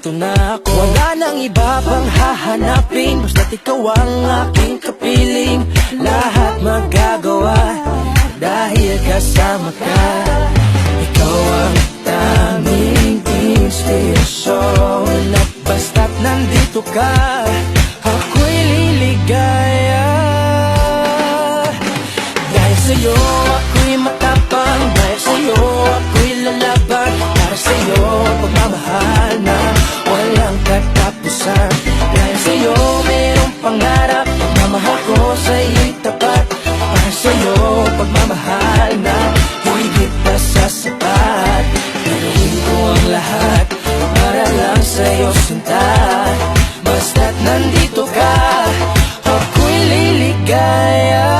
nandito na ako. Wala nang iba pang hahanapin, basta't ikaw ang aking kapiling. Lahat magagawa dahil kasama ka. Ikaw ang tanging inspirasyon, at basta't nandito ka, ako'y liligaya. Dahil sa'yo ako'y matapang, dahil sa'yo ako'y lalaban. Para sa'yo pagmamahal na walang katapusan. Dahil sa'yo mayroong pangarap, pagmamahal ko sa'yo'y tapat. Para sa'yo pagmamahal na higit pa sa sapat. Gagawin ko ang lahat para lang sa'yo sinta. Basta't nandito ka, ako'y liligaya.